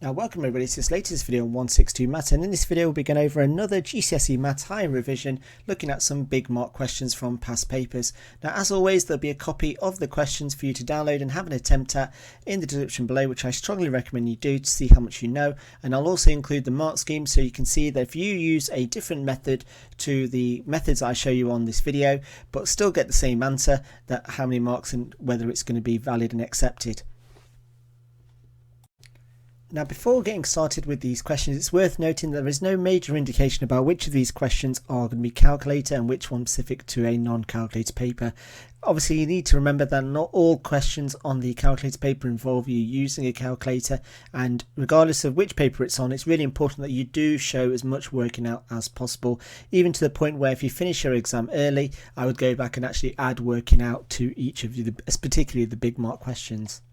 Now welcome everybody to this latest video on 162 Maths, and in this video we'll be going over another GCSE Maths higher revision looking at some big mark questions from past papers. Now as always there'll be a copy of the questions for you to download and have an attempt at in the description below, which I strongly recommend you do to see how much you know, and I'll also include the mark scheme so you can see that if you use a different method to the methods I show you on this video but still get the same answer, that how many marks and whether it's going to be valid and accepted. Now before getting started with these questions, it's worth noting that there is no major indication about which of these questions are going to be calculator and which one specific to a non-calculator paper. Obviously you need to remember that not all questions on the calculator paper involve you using a calculator, and regardless of which paper it's on, it's really important that you do show as much working out as possible, even to the point where if you finish your exam early, I would go back and actually add working out to each of you, particularly the big mark questions.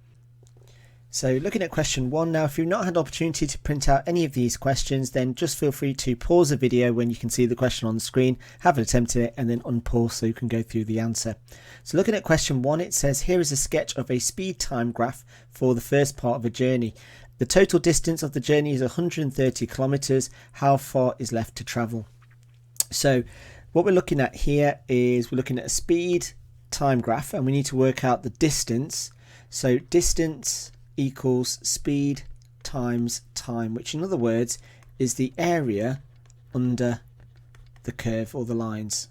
So looking at question 1 now, if you've not had the opportunity to print out any of these questions, then just feel free to pause the video when you can see the question on the screen, have an attempt at it, and then unpause so you can go through the answer. So looking at question 1, it says here is a sketch of a speed time graph for the first part of a journey. The total distance of the journey is 130 kilometers. How far is left to travel? So what we're looking at here is we're looking at a speed time graph, and we need to work out the distance. So distance equals speed times time, which in other words is the area under the curve or the lines.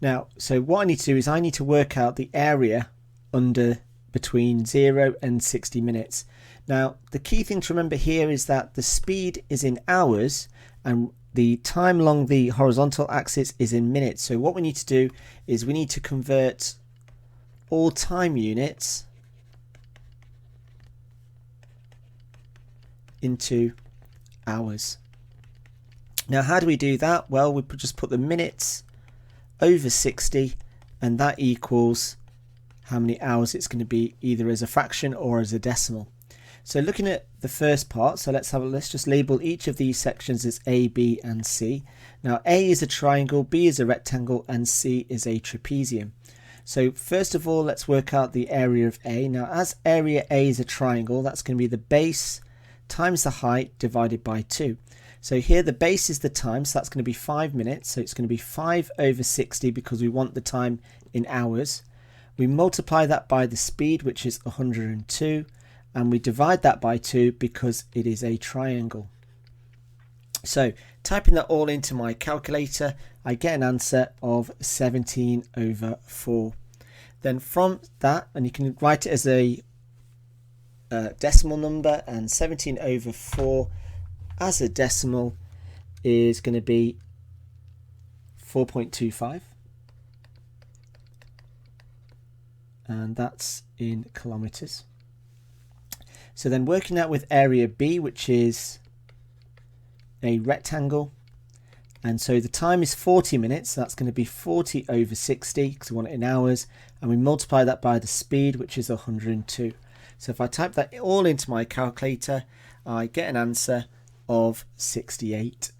Now, so what I need to do is I need to work out the area under between 0 and 60 minutes. Now, the key thing to remember here is that the speed is in hours and the time along the horizontal axis is in minutes. So what we need to do is we need to convert all time units into hours. Now how do we do that? Well, we just put the minutes over 60 and that equals how many hours it's going to be, either as a fraction or as a decimal. So looking at the first part, so let's just label each of these sections as A, B and C. Now A is a triangle, B is a rectangle and C is a trapezium. So first of all, let's work out the area of A. Now as area A is a triangle, that's going to be the base times the height divided by 2. So here the base is the time, so that's going to be 5 minutes. So it's going to be 5 over 60 because we want the time in hours. We multiply that by the speed, which is 102, and we divide that by 2 because it is a triangle. So typing that all into my calculator, I get an answer of 17 over 4. Then from that, and you can write it as a decimal number, and 17 over 4 as a decimal is going to be 4.25, and that's in kilometers. So then working out with area B, which is a rectangle, and so the time is 40 minutes, so that's going to be 40 over 60 because we want it in hours, and we multiply that by the speed, which is 102. So if I type that all into my calculator, I get an answer of 68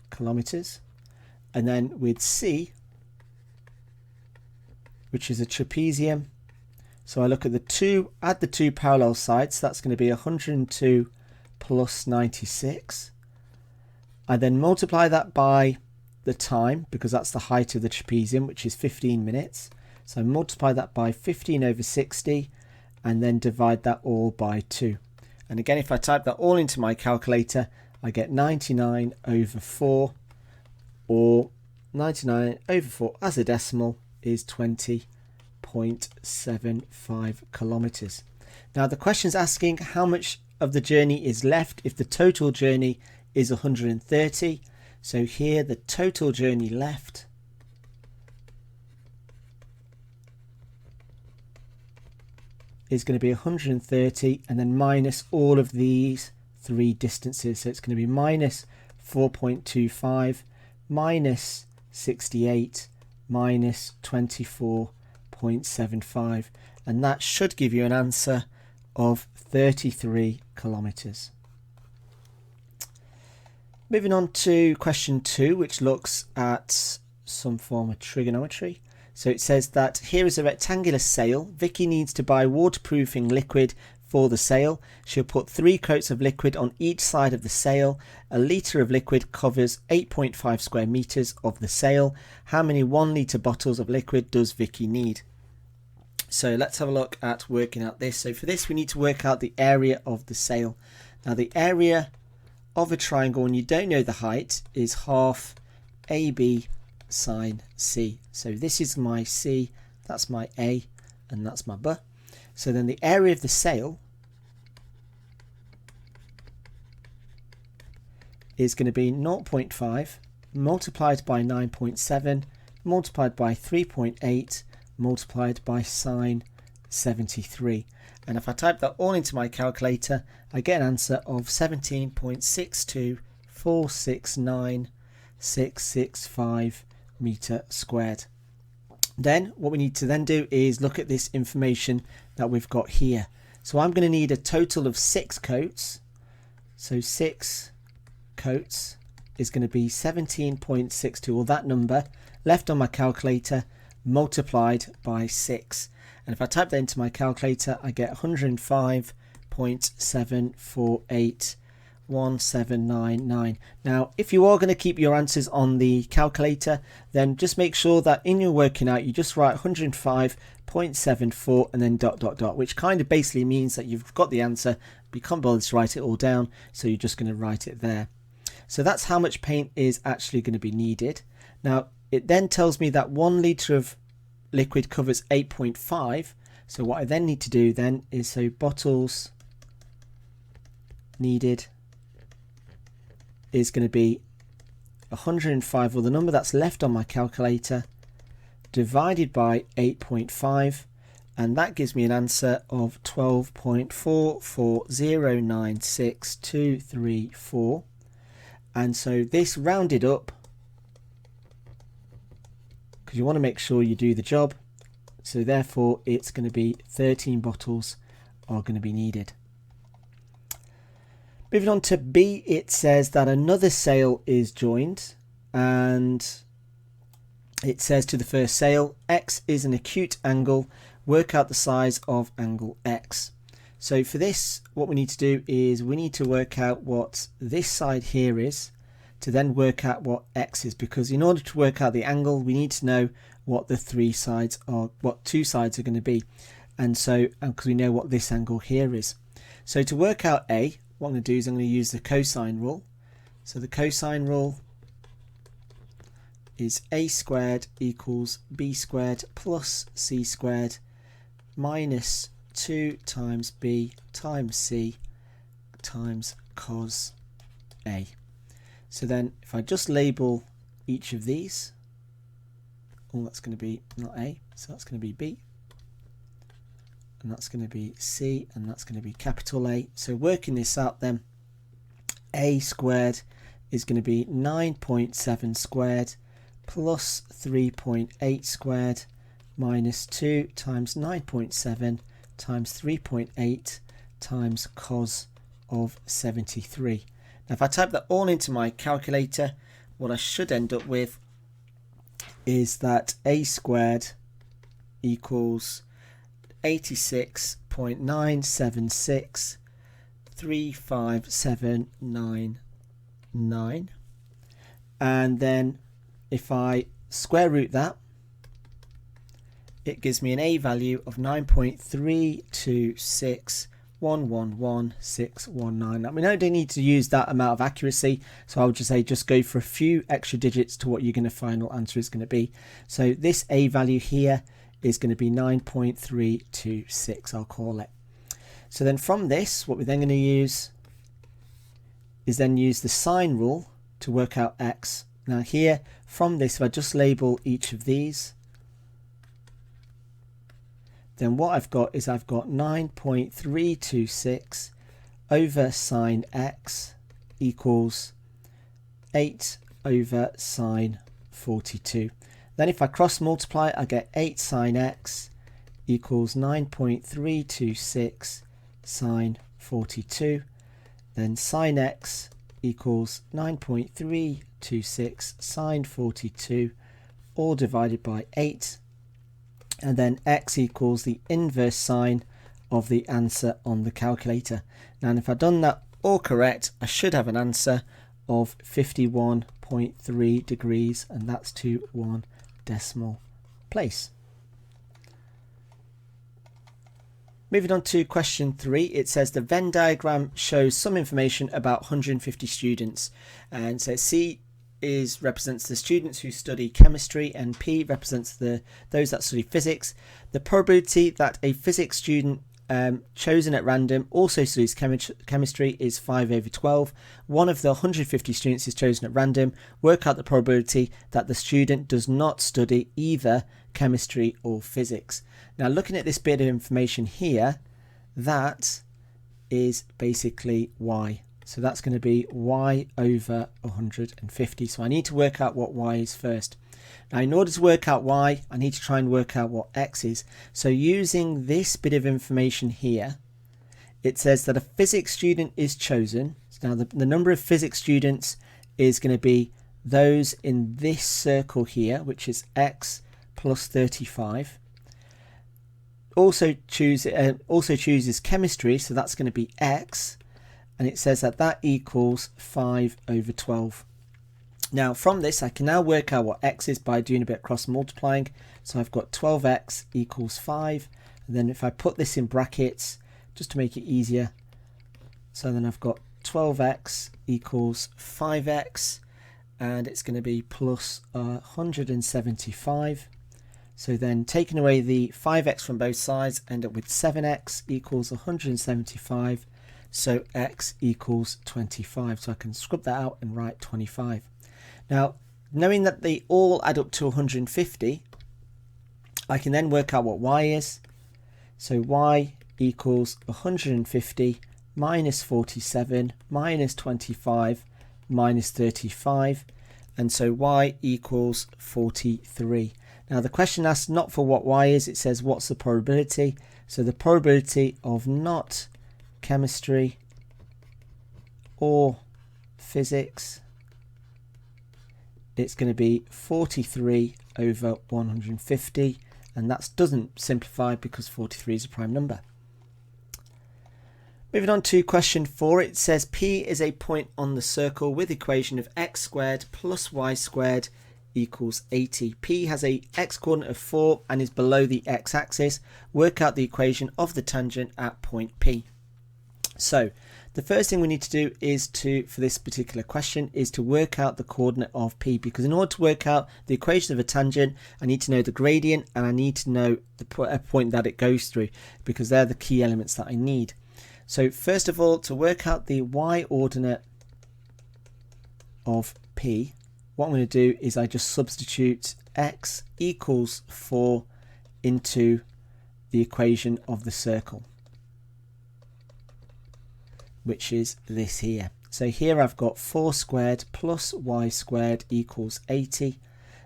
kilometers. And then with C, which is a trapezium, so I look at add the two parallel sides, so that's going to be 102 plus 96. I then multiply that by the time, because that's the height of the trapezium, which is 15 minutes. So I multiply that by 15 over 60 and then divide that all by 2. And again, if I type that all into my calculator, I get 99 over 4, or 99 over 4 as a decimal is 20.75 kilometers. Now the question is asking how much of the journey is left if the total journey is 130. So here the total journey left is going to be 130 and then minus all of these three distances. So it's going to be minus 4.25 minus 68 minus 24.75, and that should give you an answer of 33 kilometers. Moving on to question 2, which looks at some form of trigonometry. So it says that here is a rectangular sail. Vicky needs to buy waterproofing liquid for the sail. She'll put 3 coats of liquid on each side of the sail. A litre of liquid covers 8.5 square metres of the sail. How many 1 litre bottles of liquid does Vicky need? So let's have a look at working out this. So for this we need to work out the area of the sail. Now the area of a triangle, when you don't know the height, is half AB sine C. So this is my C, that's my A, and that's my B. So then the area of the sail is going to be 0.5 multiplied by 9.7 multiplied by 3.8 multiplied by sine 73. And if I type that all into my calculator, I get an answer of 17.62469,665 meter squared. Then what we need to then do is look at this information that we've got here. So I'm going to need a total of 6 coats. So 6 coats is going to be 17.62, or that number left on my calculator multiplied by 6. And if I type that into my calculator, I get 105.7481799. Now, if you are going to keep your answers on the calculator, then just make sure that in your working out, you just write 105.74 and then ... which kind of basically means that you've got the answer, but you can't bother to write it all down, so you're just going to write it there. So that's how much paint is actually going to be needed. Now, it then tells me that 1 litre of liquid covers 8.5. So what I then need to do then is, so bottles needed is going to be 105, or the number that's left on my calculator, divided by 8.5, and that gives me an answer of 12.44096,234. And so this rounded up, because you want to make sure you do the job, so therefore it's going to be 13 bottles are going to be needed. Moving on to B, it says that another sail is joined, and it says to the first sail, X is an acute angle, work out the size of angle X. So for this, what we need to do is we need to work out what this side here is, to then work out what X is, because in order to work out the angle, we need to know what the 2 sides are going to be. And so, because we know what this angle here is. So to work out A, what I'm going to do is I'm going to use the cosine rule. So the cosine rule is A squared equals B squared plus C squared minus 2 times B times C times cos A. So then if I just label each of these, that's going to be not A, so that's going to be B, and that's going to be C, and that's going to be capital A. So working this out then, A squared is going to be 9.7 squared plus 3.8 squared minus 2 times 9.7 times 3.8 times cos of 73. Now if I type that all into my calculator, what I should end up with is that A squared equals 86.976357999, and then if I square root that, it gives me an A value of 9.326111619. I mean, I don't need to use that amount of accuracy, so I would just say just go for a few extra digits to what you're going to final answer is going to be. So this A value here is going to be 9.326, I'll call it. So then from this, what we're then going to use is then use the sine rule to work out X. Now here, from this, if I just label each of these, then what I've got is I've got 9.326 over sine X equals 8 over sine 42. Then if I cross multiply, I get 8 sine X equals 9.326 sine 42. Then sine X equals 9.326 sine 42, all divided by 8, and then x equals the inverse sine of the answer on the calculator. Now, if I've done that all correct, I should have an answer of 51.3 degrees, and that's to 1 decimal place. Moving on to question 3, it says the Venn diagram shows some information about 150 students, and so C represents the students who study chemistry, and P represents those that study physics. The probability that a physics student chosen at random also studies chemistry is 5/12. One of the 150 students is chosen at random. Work out the probability that the student does not study either chemistry or physics. Now, looking at this bit of information here, that is basically y. So that's going to be y over 150. So I need to work out what y is first. Now, in order to work out y, I need to try and work out what x is. So using this bit of information here, it says that a physics student is chosen. Now, the number of physics students is going to be those in this circle here, which is x plus 35. Also chooses chemistry, so that's going to be x, and it says that equals 5/12. Now, from this, I can now work out what x is by doing a bit of cross multiplying. So I've got 12x equals 5, and then if I put this in brackets just to make it easier, so then I've got 12x equals 5x, and it's going to be plus 175. So then taking away the 5x from both sides, end up with 7x equals 175. So x equals 25. So I can scrub that out and write 25. Now, knowing that they all add up to 150, I can then work out what y is. So y equals 150 minus 47 minus 25 minus 35. And so y equals 43. Now, the question asks not for what y is, it says what's the probability. So the probability of not chemistry or physics, it's going to be 43 over 150, and that doesn't simplify because 43 is a prime number. Moving on to question 4, it says P is a point on the circle with equation of x squared plus y squared equals 80. P has a x coordinate of 4 and is below the x-axis. Work out the equation of the tangent at point P. So the first thing we need to do is for this particular question is to work out the coordinate of P, because in order to work out the equation of a tangent, I need to know the gradient and I need to know the point that it goes through, because they're the key elements that I need. So first of all, to work out the y ordinate of P, what I'm going to do is I just substitute x equals 4 into the equation of the circle, which is this here. So here I've got 4 squared plus y squared equals 80.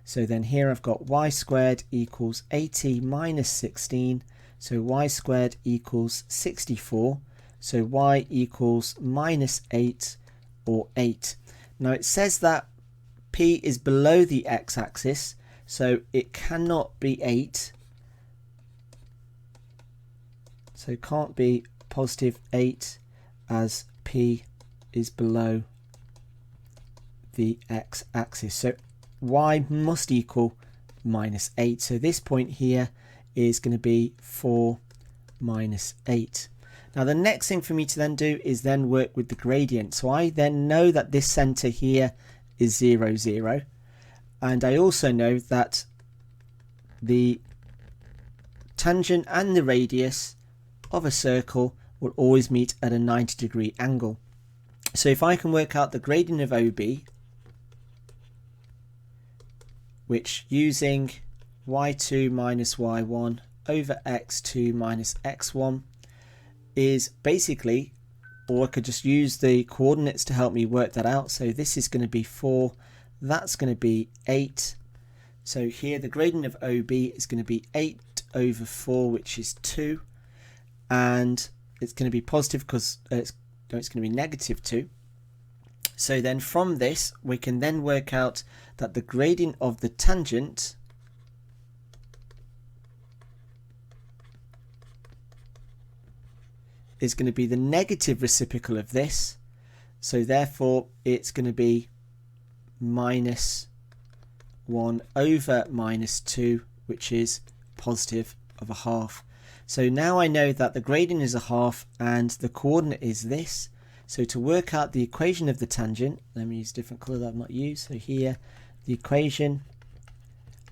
So then here I've got y squared equals 80 minus 16. So y squared equals 64. So y equals minus 8 or 8. Now it says that P is below the x-axis, so it cannot be 8. So it can't be positive 8 as P is below the x-axis. So y must equal minus 8. So this point here is going to be 4 minus 8. Now the next thing for me to then do is then work with the gradient. So I then know that this center here is 0, 0. And I also know that the tangent and the radius of a circle will always meet at a 90-degree angle. So if I can work out the gradient of OB, which using y2 minus y1 over x2 minus x1 is basically, or I could just use the coordinates to help me work that out. So this is going to be 4, that's going to be 8. So here the gradient of OB is going to be 8 over 4, which is 2. And it's going to be positive because it's going to be negative 2. So then from this, we can then work out that the gradient of the tangent is going to be the negative reciprocal of this. So therefore it's going to be minus 1 over minus 2, which is positive of a half. So now I know that the gradient is a half and the coordinate is this. So to work out the equation of the tangent, let me use a different colour that I've not used. So here, the equation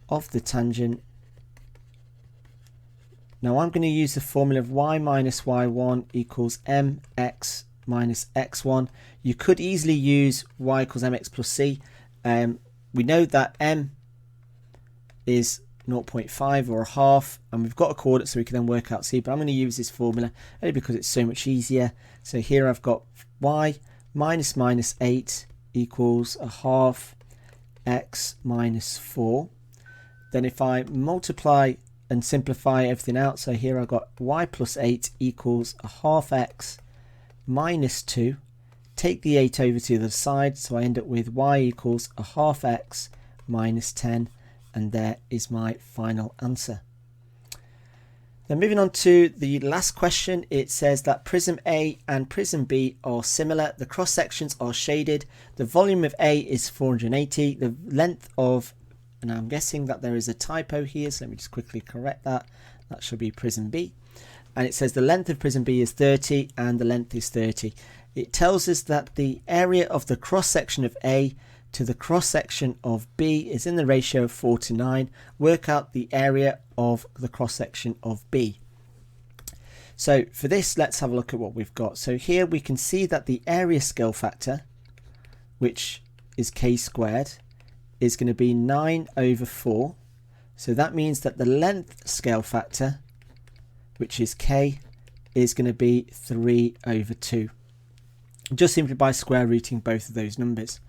of the tangent. Now I'm going to use the formula of y minus y1 equals mx minus x1. You could easily use y equals mx plus c. We know that m is 0.5 or a half, and we've got a coordinate so we can then work out c, but I'm going to use this formula only because it's so much easier. So here I've got y minus minus 8 equals a half x minus 4. Then if I multiply and simplify everything out, so here I've got y plus 8 equals a half x minus 2. Take the 8 over to the other side, so I end up with y equals a half x minus 10, and there is my final answer. Then moving on to the last question, it says that prism A and prism B are similar. The cross sections are shaded. The volume of A is 480. The length of, and I'm guessing that there is a typo here, so let me just quickly correct that. That should be prism B. And it says the length of prism B is 30 and the length is 30. It tells us that the area of the cross section of A to the cross section of B is in the ratio of 4 to 9. Work out the area of the cross section of B. So for this, let's have a look at what we've got. So here we can see that the area scale factor, which is k squared, is going to be 9 over 4. So that means that the length scale factor, which is k, is going to be 3 over 2. Just simply by square rooting both of those numbers.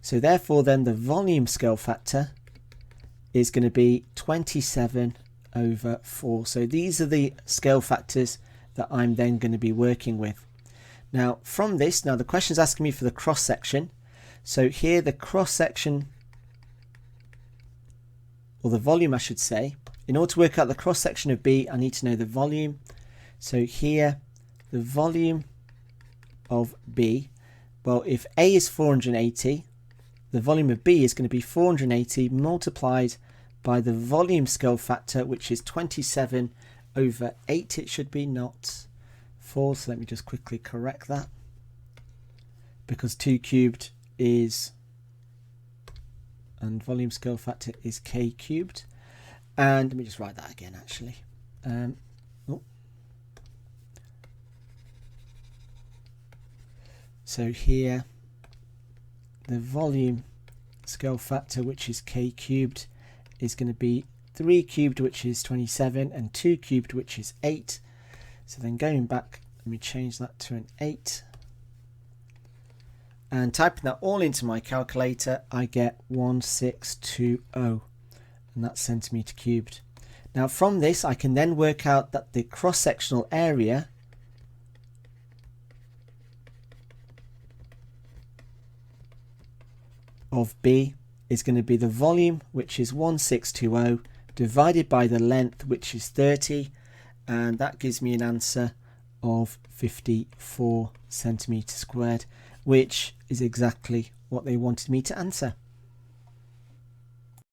So therefore then the volume scale factor is going to be 27 over 4. So these are the scale factors that I'm then going to be working with. Now from this, now the question is asking me for the cross section. So here the cross section, or the volume I should say, in order to work out the cross section of B, I need to know the volume. So here the volume of B, well, if A is 480, the volume of B is going to be 480 multiplied by the volume scale factor, which is 27 over 8. It should be, not 4. So let me just quickly correct that, because 2 cubed is, and volume scale factor is k cubed. And let me just write that again actually. So here the volume scale factor, which is k cubed, is going to be 3 cubed, which is 27, and 2 cubed, which is 8. So then going back, let me change that to an 8. And typing that all into my calculator, I get 1620, and that's centimetre cubed. Now from this, I can then work out that the cross-sectional area of B is going to be the volume, which is 1620, divided by the length, which is 30, and that gives me an answer of 54 centimetres squared, which is exactly what they wanted me to answer.